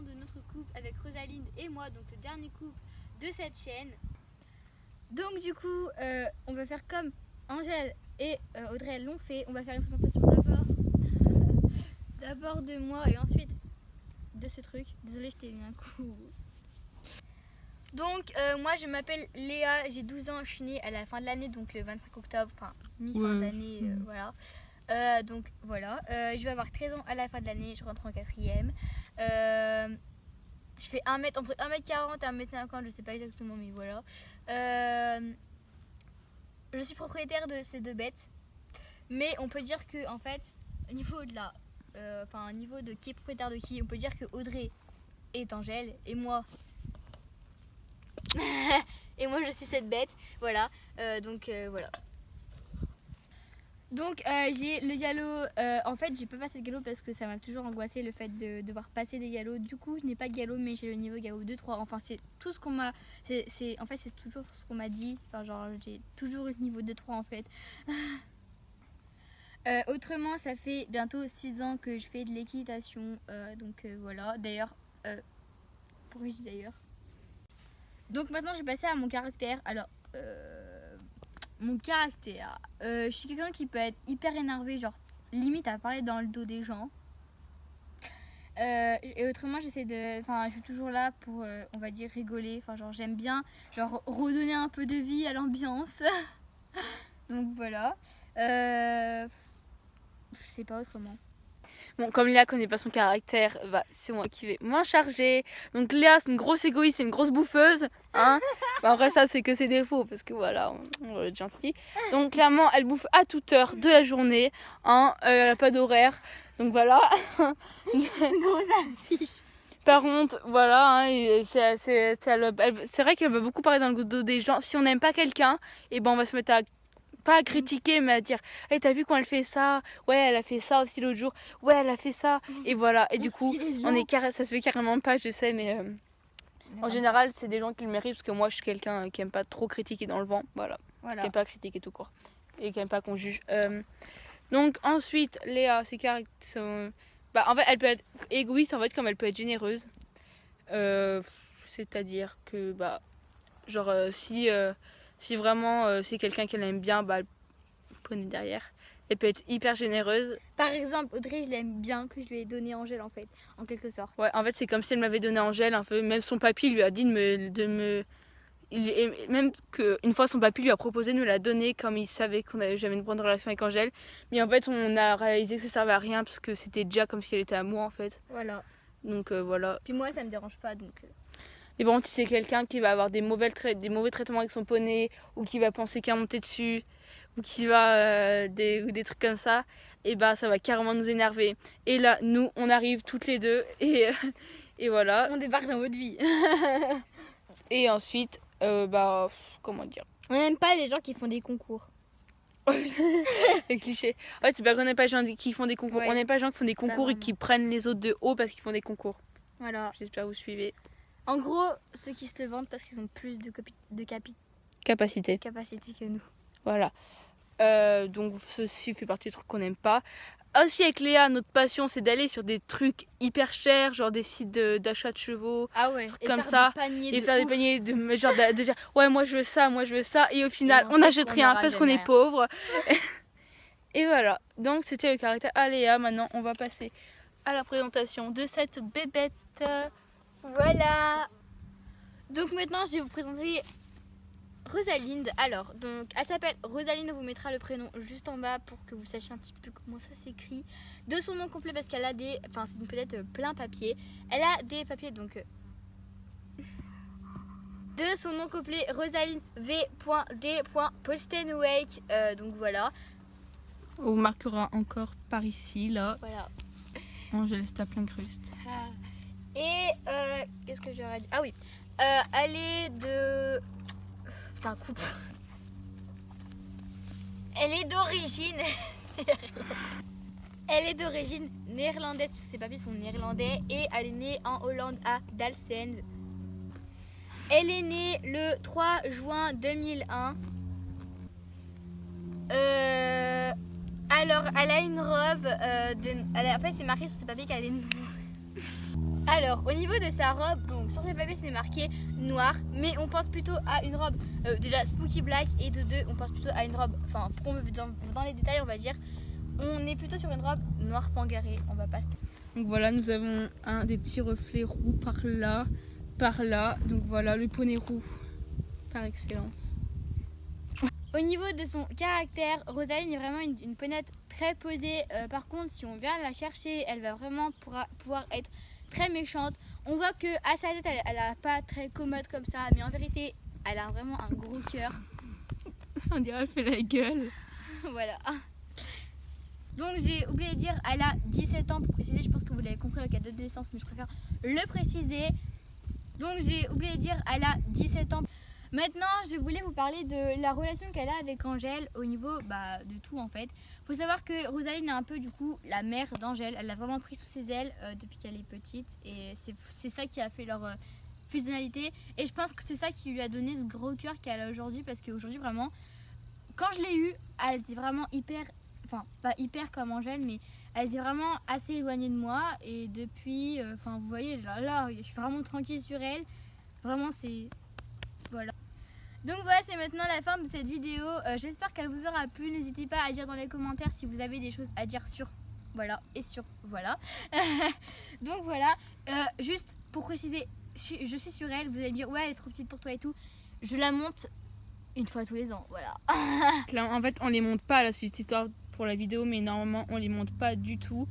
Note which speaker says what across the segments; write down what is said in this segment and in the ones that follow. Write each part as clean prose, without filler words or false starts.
Speaker 1: de notre couple avec Rosalinde et moi, donc le dernier couple de cette chaîne. Donc du coup, on va faire comme Angèle et Audrey l'ont fait. On va faire une présentation d'abord de moi et ensuite de ce truc. Désolée, je t'ai mis un coup. Donc moi je m'appelle Léa, j'ai 12 ans, je suis née à la fin de l'année, donc le 25 octobre, enfin mi-fin d'année, voilà. Donc voilà, je vais avoir 13 ans à la fin de l'année, je rentre en 4ème. Je fais entre 1m40 et 1m50, je sais pas exactement, mais voilà. Je suis propriétaire de ces deux bêtes, mais on peut dire que en fait, au niveau de la, au niveau de qui est propriétaire de qui, on peut dire que Audrey est Angèle et moi. Et moi je suis cette bête, voilà. Voilà. Donc j'ai le galop, en fait j'ai pas passé de galop parce que ça m'a toujours angoissé le fait de devoir passer des galops. Du coup je n'ai pas de galop, mais j'ai le niveau galop 2-3. Enfin c'est tout ce qu'on m'a, en fait c'est toujours ce qu'on m'a dit. Enfin genre j'ai toujours eu le niveau 2-3 en fait. Autrement ça fait bientôt 6 ans que je fais de l'équitation, voilà. D'ailleurs, pourquoi je dis d'ailleurs? Donc maintenant je vais passer à mon caractère. Alors mon caractère, je suis quelqu'un qui peut être hyper énervé, genre limite à parler dans le dos des gens. Et autrement je suis toujours là pour on va dire rigoler. Enfin genre j'aime bien genre redonner un peu de vie à l'ambiance. Donc voilà. Je sais pas autrement.
Speaker 2: Bon, comme Léa connaît pas son caractère, bah, c'est moi qui vais moins charger. Donc Léa, c'est une grosse égoïste, c'est une grosse bouffeuse. Hein. Bah, après ça, c'est que ses défauts, parce que voilà, on va être gentil. Donc clairement, elle bouffe à toute heure de la journée. Hein. Elle a pas d'horaire. Donc voilà. Par contre, voilà, hein, c'est vrai qu'elle veut beaucoup parler dans le dos des gens. Si on n'aime pas quelqu'un, et ben on va se mettre à pas à critiquer, mais à dire hey, t'as vu quand elle fait ça, ouais elle a fait ça aussi l'autre jour, ouais elle a fait ça, et voilà. Et du coup ça se fait carrément pas, je sais, mais en général c'est des gens qui le méritent, parce que moi je suis quelqu'un qui aime pas trop critiquer dans le vent, voilà. Qui aime pas critiquer tout court et qui aime pas qu'on juge. Donc ensuite Léa, ses caractères, en fait elle peut être égoïste en fait, comme elle peut être généreuse, c'est-à-dire que si vraiment c'est quelqu'un qu'elle aime bien, elle poney derrière. Elle peut être hyper généreuse.
Speaker 1: Par exemple, Audrey, je l'aime bien, que je lui ai donné Angèle en fait, en quelque sorte.
Speaker 2: Ouais, en fait c'est comme si elle m'avait donné Angèle un peu. Même son papy lui a dit même qu'une fois son papy lui a proposé de me la donner, comme il savait qu'on avait jamais une bonne relation avec Angèle. Mais en fait on a réalisé que ça servait à rien, parce que c'était déjà comme si elle était à moi en fait.
Speaker 1: Voilà.
Speaker 2: Donc voilà.
Speaker 1: Puis moi ça me dérange pas donc...
Speaker 2: Et bon, si c'est quelqu'un qui va avoir des mauvais traitements avec son poney, ou qui va penser qu'à monter dessus, ou qui va des trucs comme ça, et ça va carrément nous énerver. Et là, nous, on arrive toutes les deux, et voilà.
Speaker 1: On débarque dans votre vie.
Speaker 2: Et ensuite, comment dire,
Speaker 1: on n'aime pas les gens qui font des concours.
Speaker 2: les clichés. En fait, c'est pas qu'on n'aime pas les gens qui font des concours. Ouais. On n'aime pas les gens qui font des concours et qui prennent les autres de haut parce qu'ils font des concours.
Speaker 1: Voilà.
Speaker 2: J'espère que vous suivez.
Speaker 1: En gros, ceux qui se vendent parce qu'ils ont plus de
Speaker 2: capacité
Speaker 1: que nous.
Speaker 2: Voilà. Donc ceci fait partie des trucs qu'on n'aime pas. Aussi avec Léa, notre passion c'est d'aller sur des trucs hyper chers, genre des sites d'achat de chevaux,
Speaker 1: et
Speaker 2: comme ça, et faire des paniers de genre de dire ouais moi je veux ça, et au final on n'achète rien parce qu'on est pauvre. Et voilà, donc c'était le caractère à Léa. Maintenant on va passer à la présentation de cette bébête.
Speaker 1: Voilà. Donc maintenant je vais vous présenter Rosalinde. Alors, donc elle s'appelle Rosalinde, on vous mettra le prénom juste en bas pour que vous sachiez un petit peu comment ça s'écrit. De son nom complet, parce qu'elle a c'est peut-être plein papier. Elle a des papiers donc de son nom complet, Rosalinde v.d.postenwake. Donc voilà.
Speaker 2: On vous marquera encore par ici, là.
Speaker 1: Voilà.
Speaker 2: Angèle est à plein cruste.
Speaker 1: Et qu'est-ce que j'aurais dit? Ah oui. Elle est de... Putain, coupe. Elle est d'origine... Elle est d'origine néerlandaise, parce que ses papiers sont néerlandais. Et elle est née en Hollande, à Dalsend. Elle est née le 3 juin 2001. Alors, elle a une robe en fait, c'est marqué sur ses papiers qu'elle est... Alors, au niveau de sa robe, donc sur ses papiers c'est marqué noir, mais on pense plutôt à une robe déjà Spooky Black, et de deux, on pense plutôt à une robe, enfin, pour qu'on veut dans les détails, on va dire, on est plutôt sur une robe noire pangarée, on va pas se...
Speaker 2: Donc voilà, nous avons des petits reflets roux par là. Donc voilà, le poney roux par excellence.
Speaker 1: Au niveau de son caractère, Rosaline est vraiment une ponette très posée. Par contre, si on vient la chercher, elle va vraiment pouvoir être très méchante. On voit que à sa tête, elle a pas très commode comme ça, mais en vérité, elle a vraiment un gros cœur.
Speaker 2: On dirait elle fait la gueule.
Speaker 1: Voilà. Donc j'ai oublié de dire, elle a 17 ans pour préciser. Je pense que vous l'avez compris avec la date de naissance, mais je préfère le préciser. Donc j'ai oublié de dire, elle a 17 ans. Maintenant, je voulais vous parler de la relation qu'elle a avec Angèle au niveau de tout en fait. Il faut savoir que Rosaline est un peu du coup la mère d'Angèle. Elle l'a vraiment pris sous ses ailes depuis qu'elle est petite. Et c'est ça qui a fait leur fusionnalité. Et je pense que c'est ça qui lui a donné ce gros cœur qu'elle a aujourd'hui. Parce qu'aujourd'hui vraiment, quand je l'ai eue, elle était vraiment hyper... Enfin, pas hyper comme Angèle, mais elle était vraiment assez éloignée de moi. Et depuis, vous voyez, là, je suis vraiment tranquille sur elle. Vraiment, c'est... Voilà. Donc voilà, c'est maintenant la fin de cette vidéo. J'espère qu'elle vous aura plu. N'hésitez pas à dire dans les commentaires si vous avez des choses à dire sur voilà et sur voilà. Donc voilà, juste pour préciser, je suis sur elle. Vous allez me dire ouais, elle est trop petite pour toi et tout. Je la monte une fois tous les ans, voilà.
Speaker 2: Là, en fait, on les monte pas là, c'est une histoire pour la vidéo, mais normalement, on les monte pas du tout.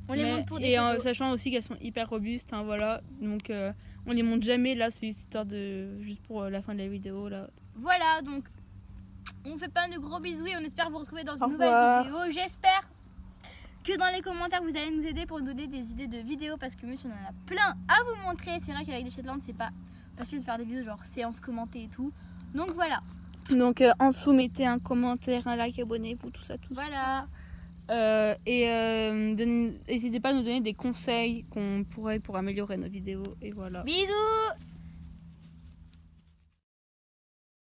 Speaker 1: On les monte pour des
Speaker 2: et
Speaker 1: photos.
Speaker 2: sachant aussi qu'elles sont hyper robustes, hein, voilà. Donc on les monte jamais là, c'est une histoire de juste pour la fin de la vidéo là.
Speaker 1: Voilà, donc on fait plein de gros bisous et on espère vous retrouver dans
Speaker 2: Au
Speaker 1: une nouvelle
Speaker 2: revoir.
Speaker 1: vidéo. J'espère que dans les commentaires vous allez nous aider pour nous donner des idées de vidéos, parce que on en a plein à vous montrer. C'est vrai qu'avec des Shetland c'est pas facile de faire des vidéos genre séance commentée et tout. Donc voilà.
Speaker 2: Donc en dessous mettez un commentaire, un like, abonnez-vous, tout ça.
Speaker 1: Voilà.
Speaker 2: N'hésitez pas à nous donner des conseils qu'on pourrait pour améliorer nos vidéos et voilà.
Speaker 1: Bisous.